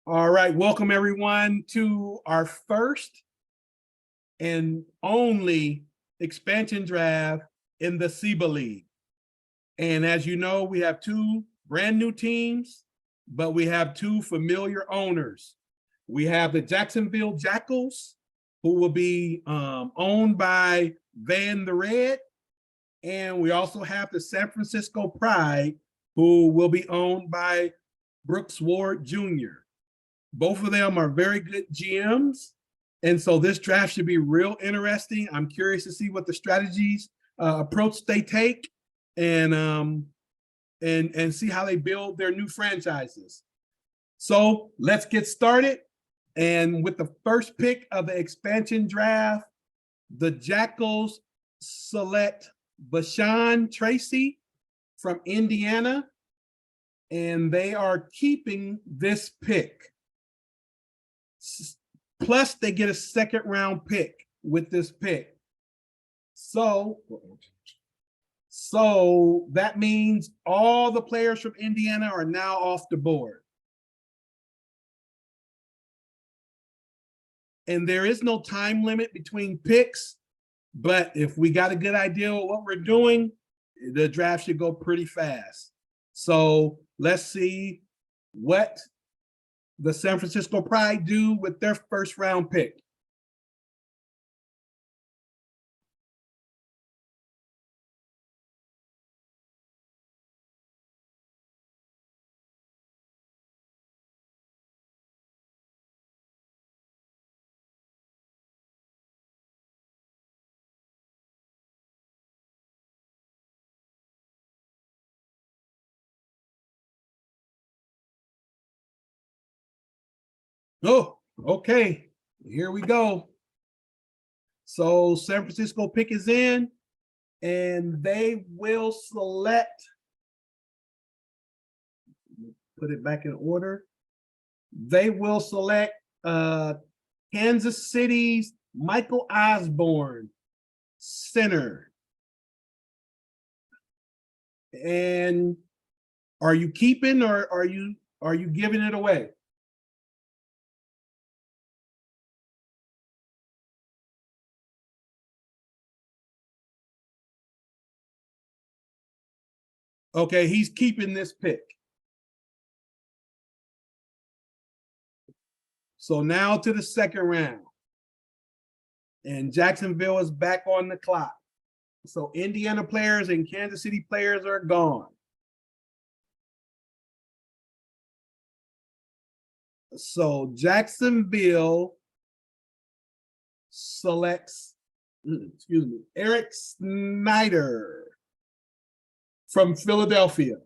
All right, welcome everyone to our first and only expansion draft in the SIBA League. And as you know, we have two brand new teams, but we have two familiar owners. We have the Jacksonville Jackals, who will be owned by Van the Red. And we also have the San Francisco Pride, who will be owned by Brooks Ward Jr. Both of them are very good GMs. And so this draft should be real interesting. I'm curious to see what the strategies approach they take and see how they build their new franchises. So let's get started. And with the first pick of the expansion draft, the Jackals select Bashan Tracy from Indiana, and they are keeping this pick. Plus, they get a second round pick with this pick. So that means all the players from Indiana are now off the board. And there is no time limit between picks, but if we got a good idea of what we're doing, the draft should go pretty fast. So let's see what the San Francisco Pride do with their first round pick. Oh, okay. Here we go. So San Francisco pick is in, and they will select, put it back in order. They will select Kansas City's Michael Osborne, center. And are you keeping or are you giving it away? Okay, he's keeping this pick. So now to the second round. And Jacksonville is back on the clock. So Indiana players and Kansas City players are gone. So Jacksonville selects, Eric Snyder from Philadelphia.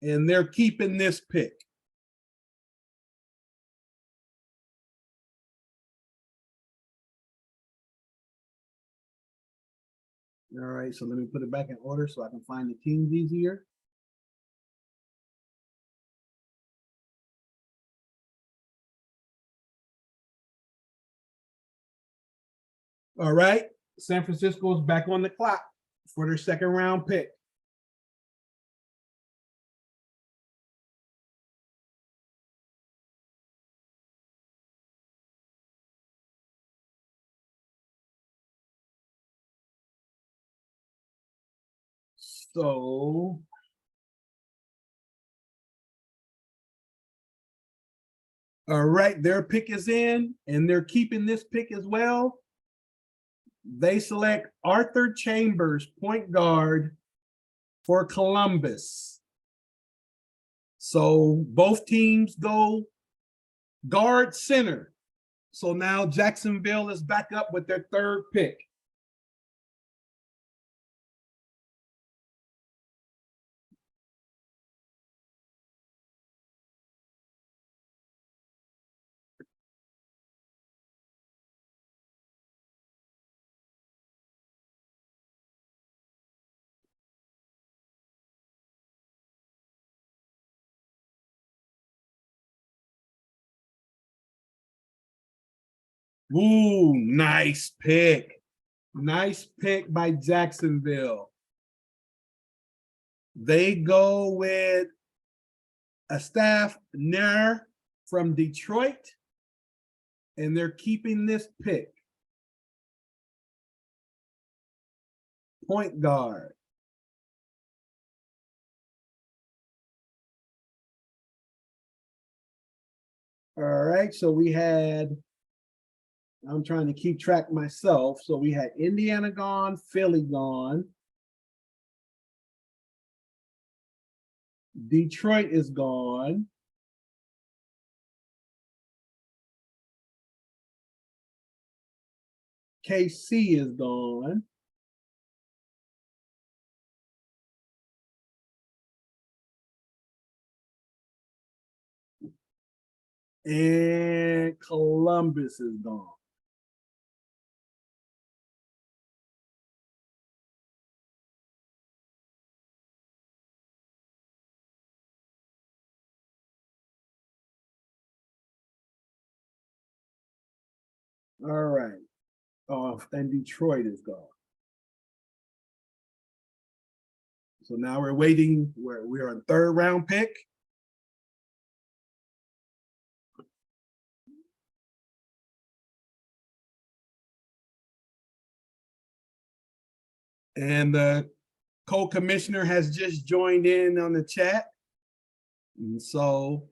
And they're keeping this pick. All right, so let me put it back in order so I can find the teams easier. All right, San Francisco is back on the clock for their second round pick. So all right, their pick is in, and they're keeping this pick as well. They select Arthur Chambers, point guard for Columbus. So both teams go guard center. So now Jacksonville is back up with their third pick. Ooh, nice pick. Nice pick by Jacksonville. They go with a staff Nair from Detroit, and they're keeping this pick. Point guard. All right, so we had, I'm trying to keep track myself. So we had Indiana gone, Philly gone. Detroit is gone. KC is gone. And Columbus is gone. All right. And Detroit is gone. So now we're waiting. We're on third round pick. And the co-commissioner has just joined in on the chat. And so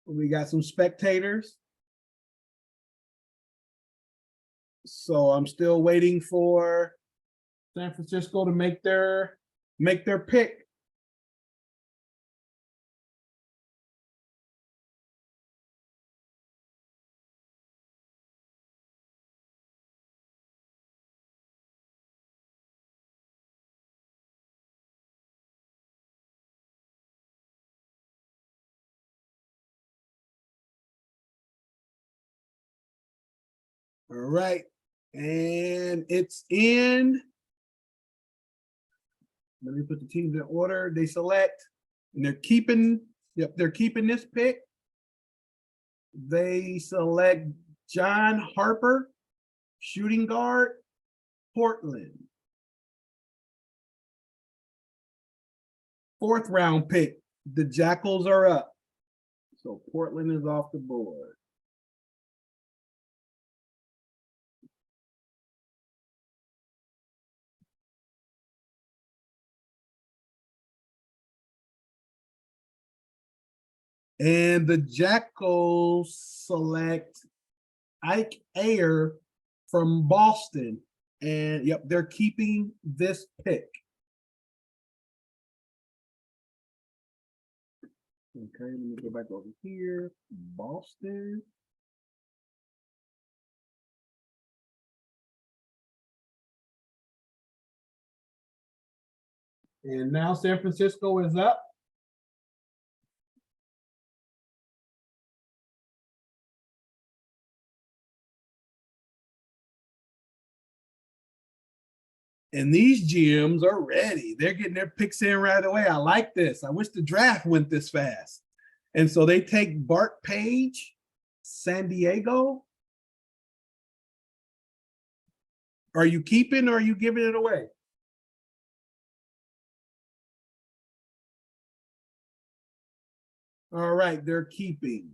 we got some spectators. So I'm still waiting for San Francisco to make their pick. All right. And it's in. Let me put the teams in order. They select, and they're keeping, yep, they're keeping this pick. They select John Harper, shooting guard, Portland. Fourth round pick. The Jackals are up. So Portland is off the board. And the Jackals select Ike Ayer from Boston. And yep, they're keeping this pick. Okay, let me go back over here. Boston. And now San Francisco is up. And these GMs are ready. They're getting their picks in right away. I like this. I wish the draft went this fast. And so they take Bart Page, San Diego. Are you keeping or are you giving it away? All right, they're keeping.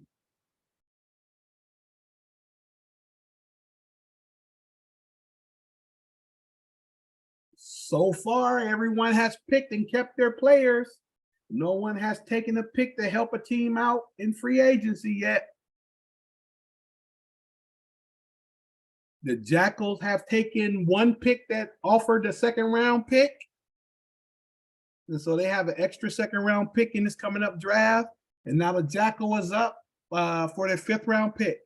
So far, everyone has picked and kept their players. No one has taken a pick to help a team out in free agency yet. The Jackals have taken one pick that offered a second round pick. And so they have an extra second round pick in this coming up draft. And now the Jackal is up for their fifth round pick.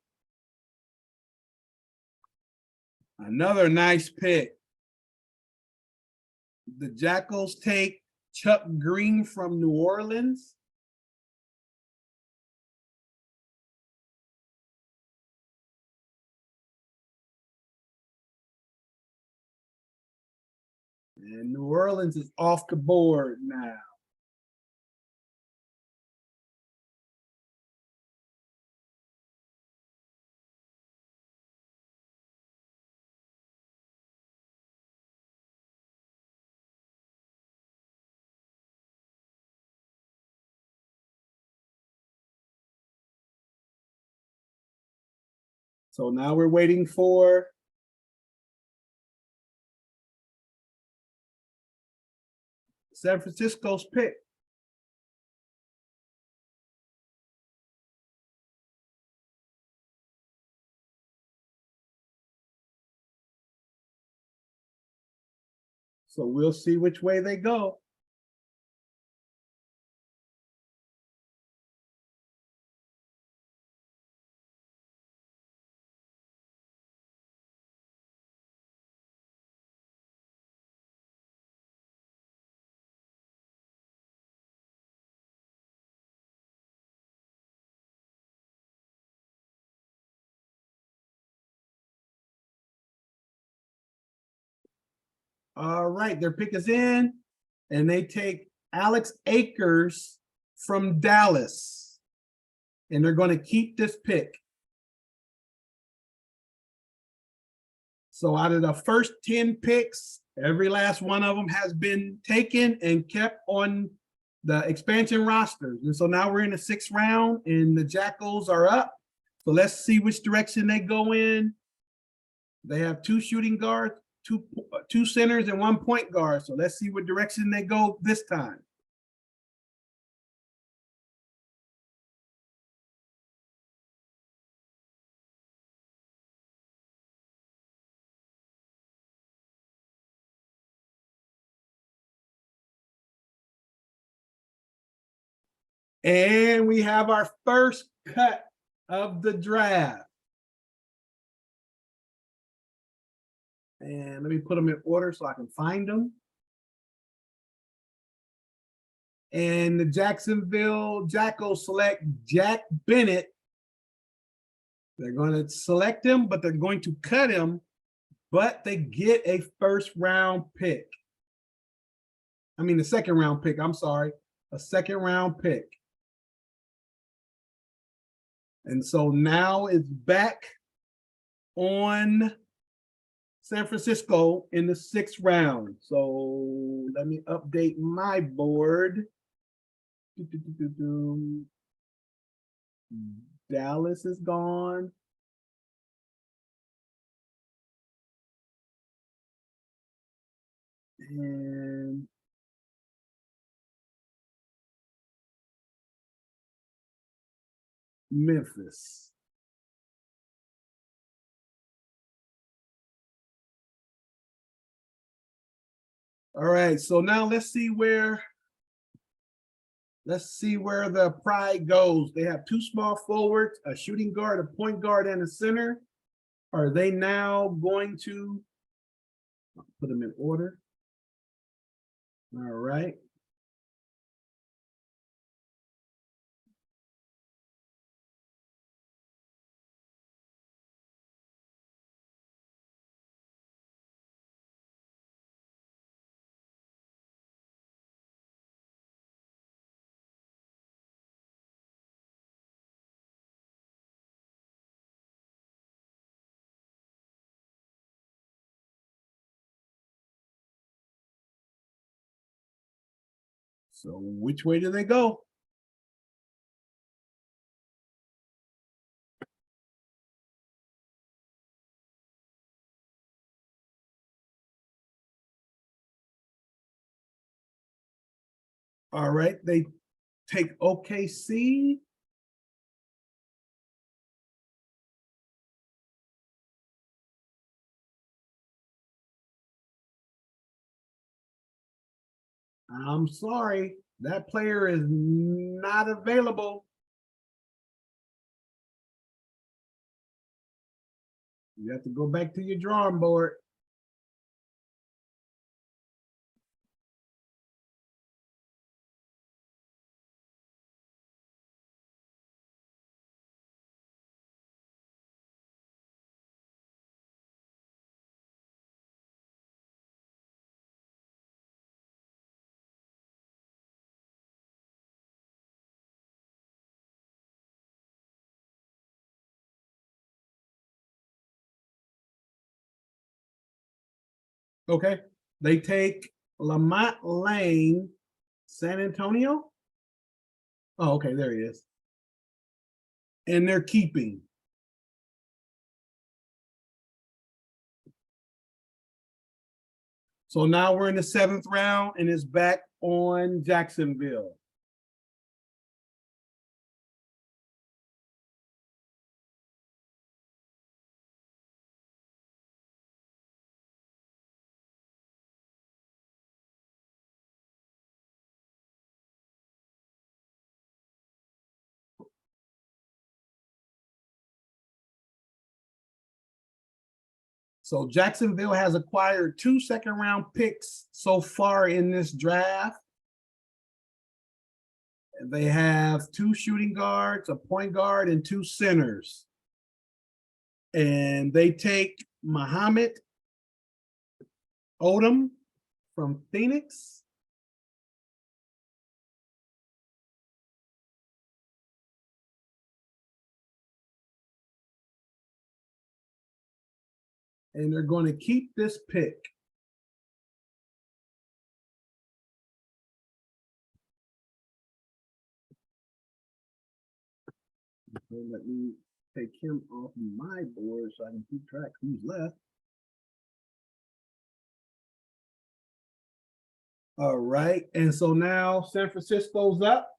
Another nice pick. The Jackals take Chuck Green from New Orleans. And New Orleans is off the board now. So now we're waiting for San Francisco's pick. So we'll see which way they go. All right, their pick is in, and they take Alex Akers from Dallas, and they're going to keep this pick. So out of the first 10 picks, every last one of them has been taken and kept on the expansion rosters. And so now we're in the 6th round, and the Jackals are up. So let's see which direction they go in. They have 2 shooting guards, two centers, and 1 point guard. So let's see what direction they go this time. And we have our first cut of the draft. And let me put them in order so I can find them. And the Jacksonville Jackals select Jack Bennett. They're going to select him, but they're going to cut him, but they get a 1st round pick. I mean, the 2nd round pick, I'm sorry, a 2nd round pick. And so now it's back on San Francisco in the 6th round. So let me update my board. Dallas is gone. And Memphis. All right, so now let's see where the pride goes. They have 2 small forwards, a shooting guard, a point guard, and a center. Are they now going to put them in order? All right. So which way do they go? All right, they take OKC. I'm sorry, that player is not available. You have to go back to your drawing board. Okay, they take Lamont Lane, San Antonio. Oh, okay, there he is. And they're keeping. So now we're in the 7th round and it's back on Jacksonville. So Jacksonville has acquired 2 second-round picks so far in this draft. They have 2 shooting guards, a point guard, and 2 centers. And they take Muhammad Odom from Phoenix. And they're going to keep this pick. So let me take him off my board so I can keep track who's left. All right. And so now San Francisco's up.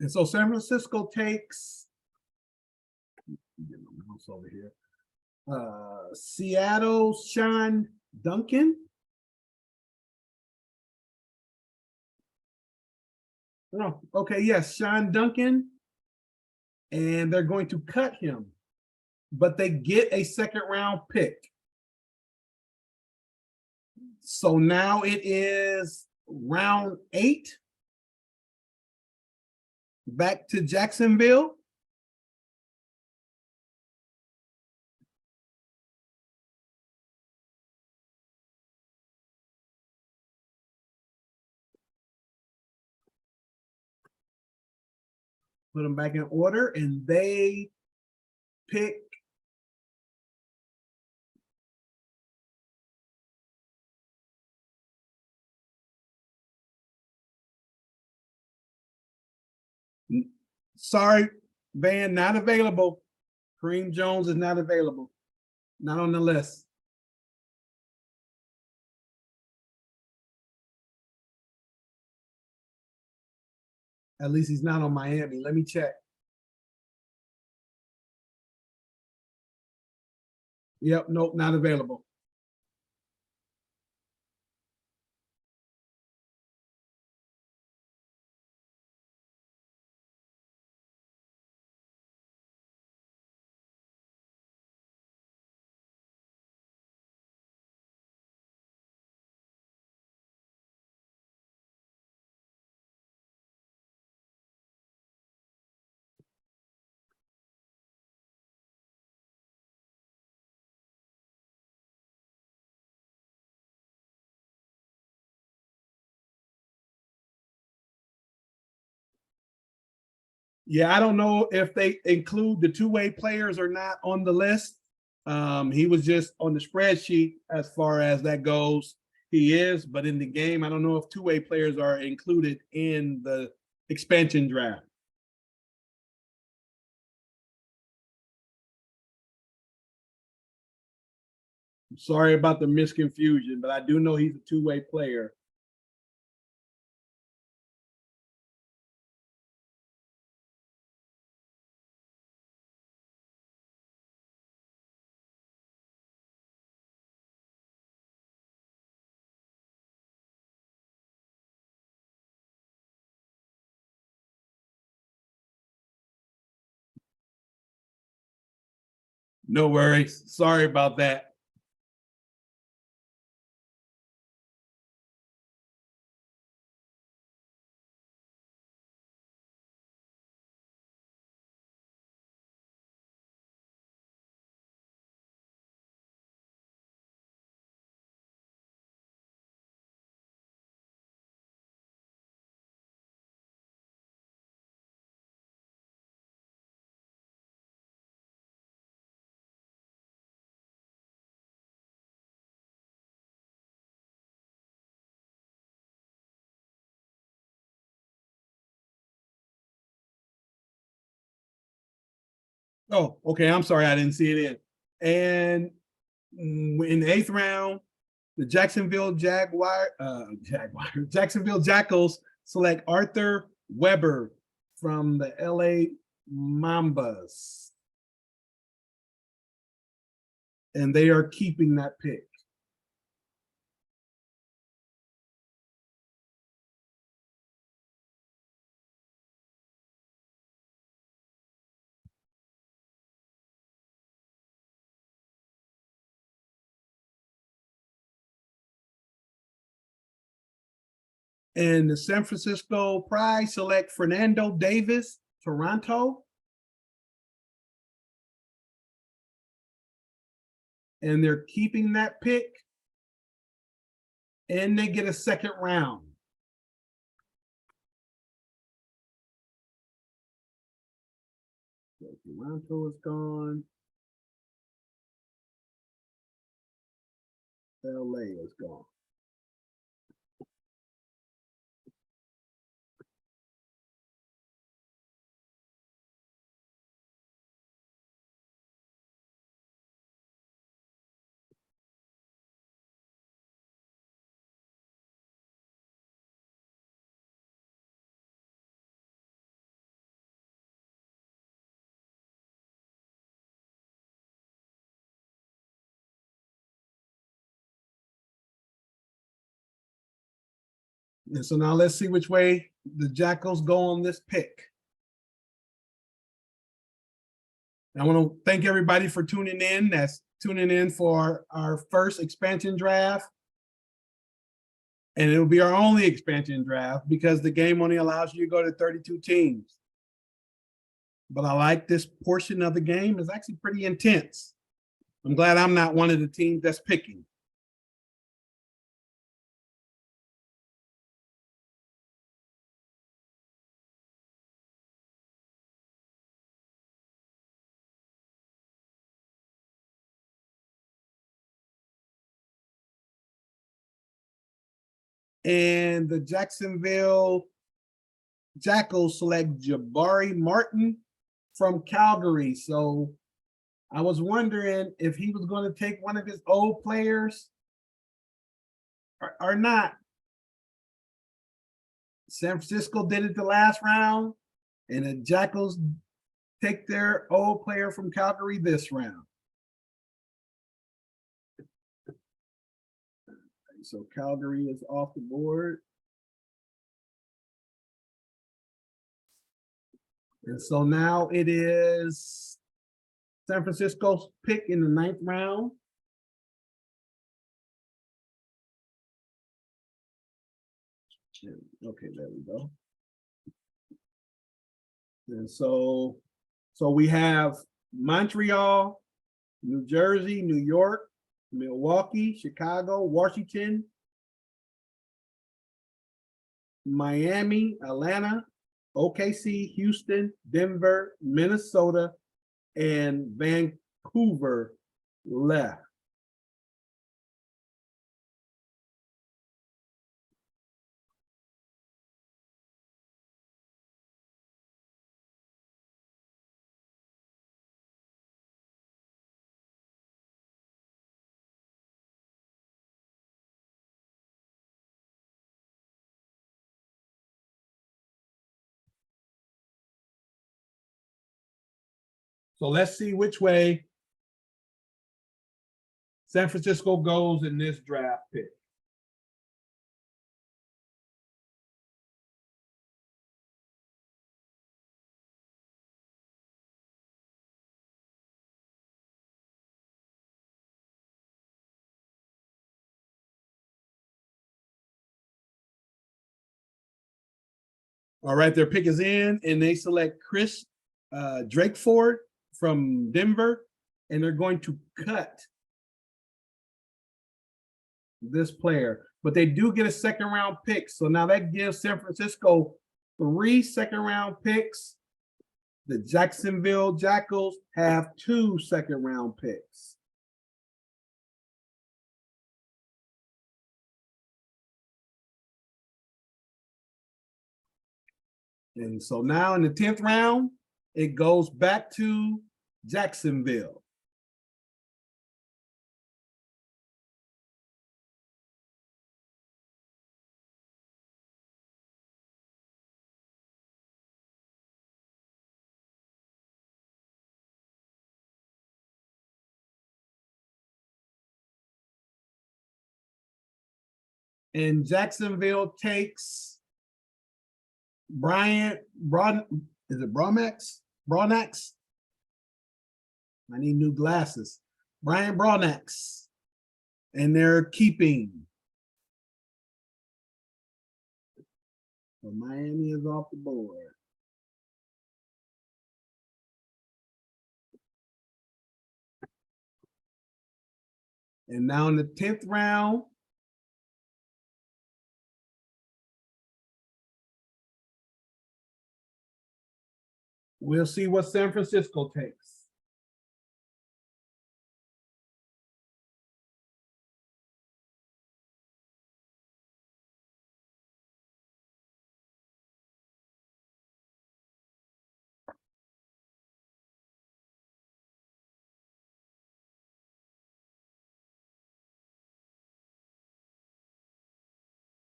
And so San Francisco takes, get my mouse over here, Seattle's Sean Duncan. Oh, okay, yes, Sean Duncan. And they're going to cut him, but they get a 2nd round pick. So now it is round 8. Back to Jacksonville. Put them back in order, and they pick sorry, Van, not available. Kareem Jones is not available. Not on the list. At least he's not on Miami. Let me check. Yep, nope, not available. Yeah, I don't know if they include the 2-way players or not on the list. He was just on the spreadsheet as far as that goes. He is, but in the game, I don't know if 2-way players are included in the expansion draft. Sorry about the misconfusion, but I do know he's a 2-way player. No worries. Sorry about that. Oh, okay. I'm sorry, I didn't see it in. And in the 8th round, the Jacksonville Jackals select Arthur Weber from the LA Mambas. And they are keeping that pick. And the San Francisco Pride select Fernando Davis, Toronto. And they're keeping that pick. And they get a 2nd round. So Toronto is gone. LA is gone. And so now let's see which way the Jackals go on this pick. I want to thank everybody for tuning in. That's tuning in for our first expansion draft. And it'll be our only expansion draft because the game only allows you to go to 32 teams. But I like this portion of the game. It's actually pretty intense. I'm glad I'm not one of the teams that's picking. And the Jacksonville Jackals select Jabari Martin from Calgary. So I was wondering if he was going to take one of his old players or not. San Francisco did it the last round, and the Jackals take their old player from Calgary this round. So Calgary is off the board. And so now it is San Francisco's pick in the 9th round. Okay, there we go. And so we have Montreal, New Jersey, New York, Milwaukee, Chicago, Washington, Miami, Atlanta, OKC, Houston, Denver, Minnesota, and Vancouver left. So let's see which way San Francisco goes in this draft pick. All right, their pick is in, and they select Chris Drakeford from Denver, and they're going to cut this player. But they do get a 2nd round pick. So now that gives San Francisco 3 2nd round picks. The Jacksonville Jackals have 2 2nd round picks. And so now in the 10th round, it goes back to Jacksonville. And Jacksonville takes Bryant is it Bromax? Bronax? I need new glasses. Brian Bronax. And they're keeping. So Miami is off the board. And now in the 10th round, we'll see what San Francisco takes.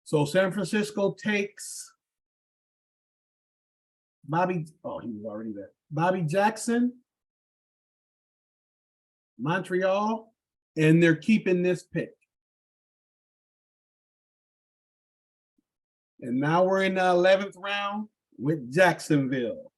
So San Francisco takes Bobby. Oh, he was already there. Bobby Jackson, Montreal, and they're keeping this pick. And now we're in the 11th round with Jacksonville.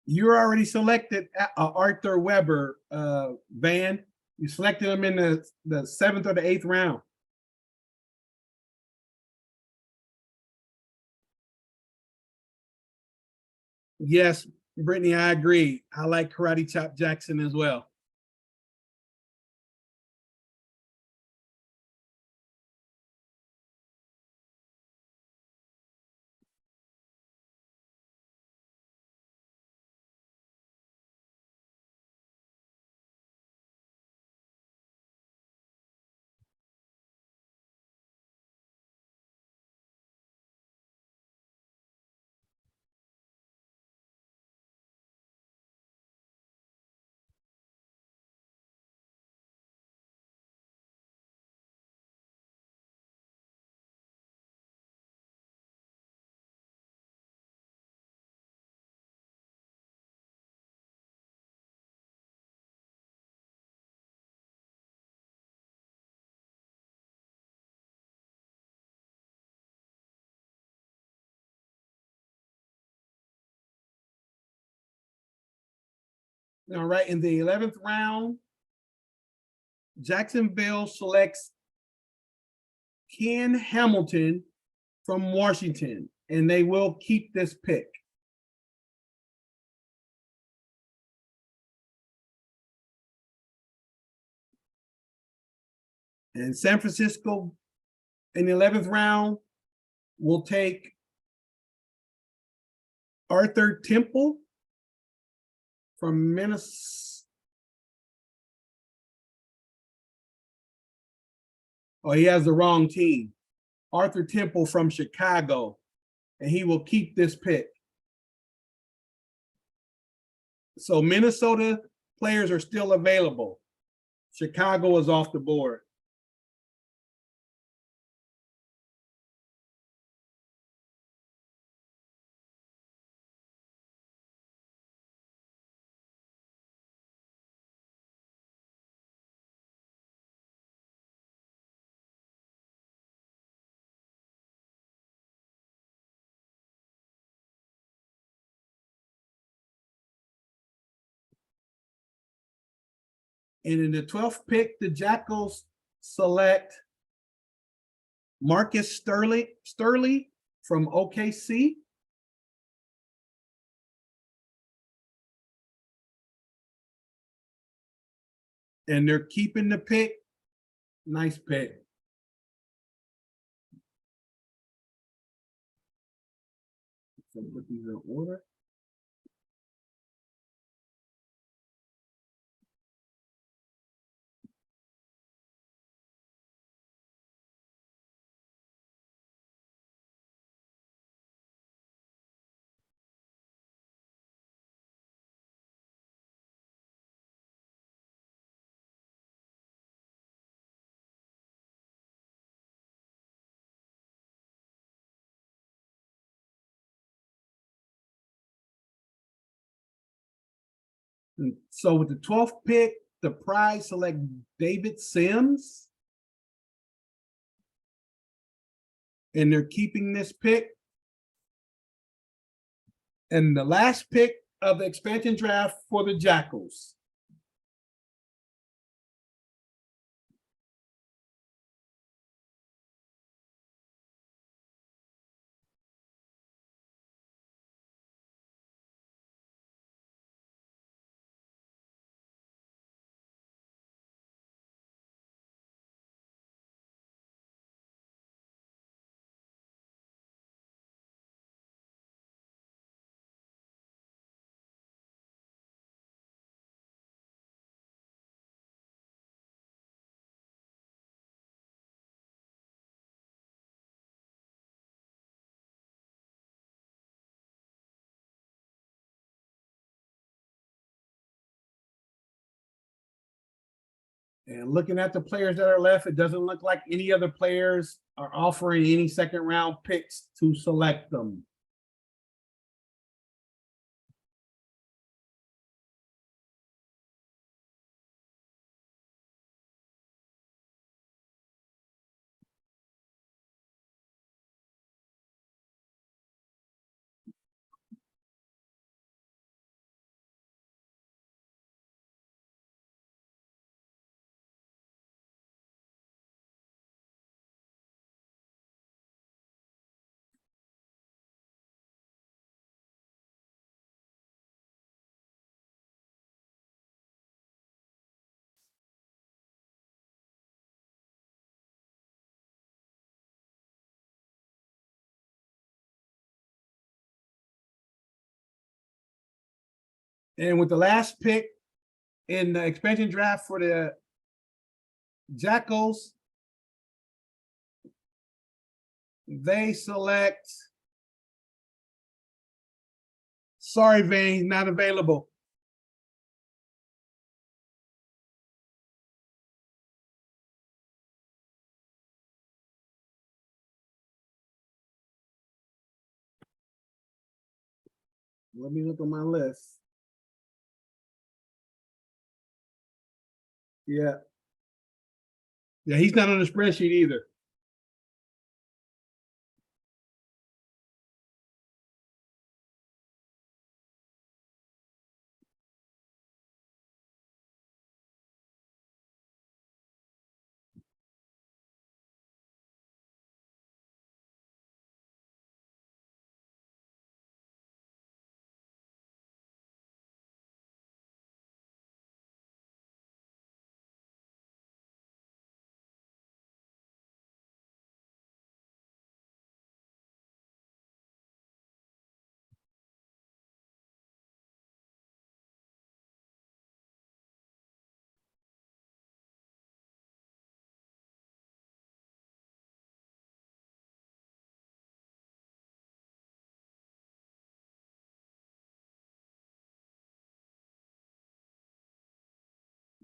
You're already selected Arthur Weber, Van. You selected him in the 7th or the 8th round. Yes, Brittany, I agree. I like Karate Chop Jackson as well. All right, in the 11th round, Jacksonville selects Ken Hamilton from Washington, and they will keep this pick. And San Francisco in the 11th round will take Arthur Temple from Minnesota. Oh, he has the wrong team. Arthur Temple from Chicago, and he will keep this pick. So Minnesota players are still available. Chicago is off the board. And in the 12th pick, the Jackals select Marcus Sturley from OKC. And they're keeping the pick. Nice pick. So put these in order. And so with the 12th pick, the Pride select David Sims. And they're keeping this pick. And the last pick of the expansion draft for the Jackals. And looking at the players that are left, it doesn't look like any other players are offering any second round picks to select them. And with the last pick in the expansion draft for the Jackals, they select, sorry, Vane, he's not available. Let me look on my list. Yeah. Yeah, he's not on the spreadsheet either.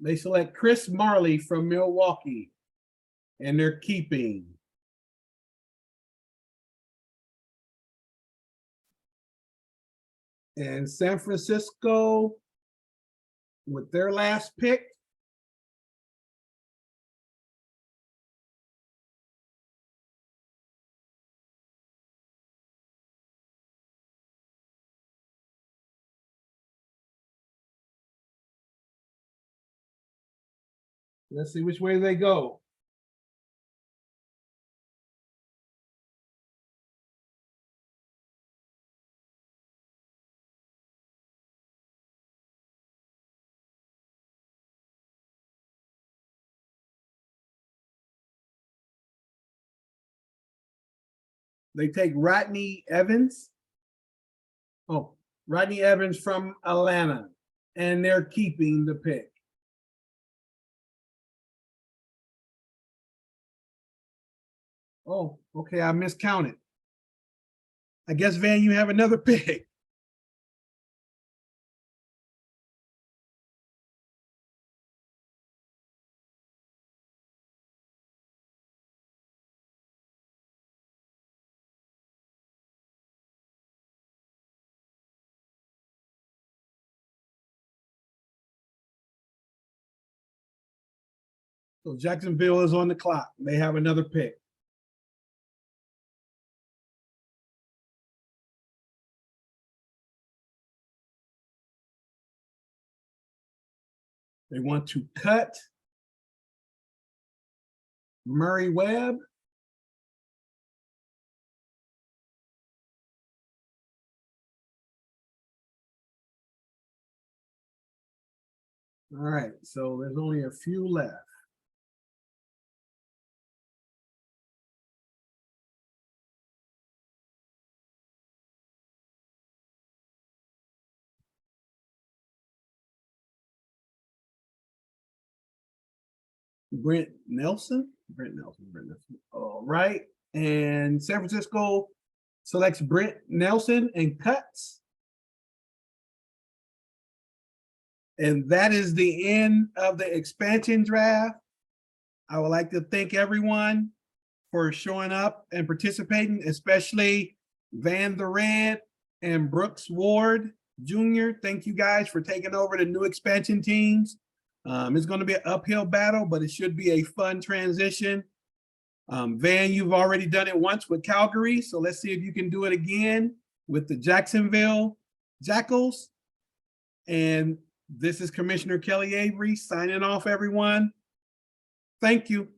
They select Chris Marley from Milwaukee, and they're keeping. And San Francisco, with their last pick, let's see which way they go. They take Rodney Evans. Oh, Rodney Evans from Atlanta, and they're keeping the pick. Oh, okay, I miscounted. I guess, Van, you have another pick. So Jacksonville is on the clock. They have another pick. They want to cut Murray Webb. All right, so there's only a few left. Brent Nelson. All right. And San Francisco selects Brent Nelson and cuts. And that is the end of the expansion draft. I would like to thank everyone for showing up and participating, especially Van the Red and Brooks Ward Jr. Thank you guys for taking over the new expansion teams. It's going to be an uphill battle, but it should be a fun transition. Van, you've already done it once with Calgary, so let's see if you can do it again with the Jacksonville Jackals. And this is Commissioner Kelly Avery signing off, everyone. Thank you.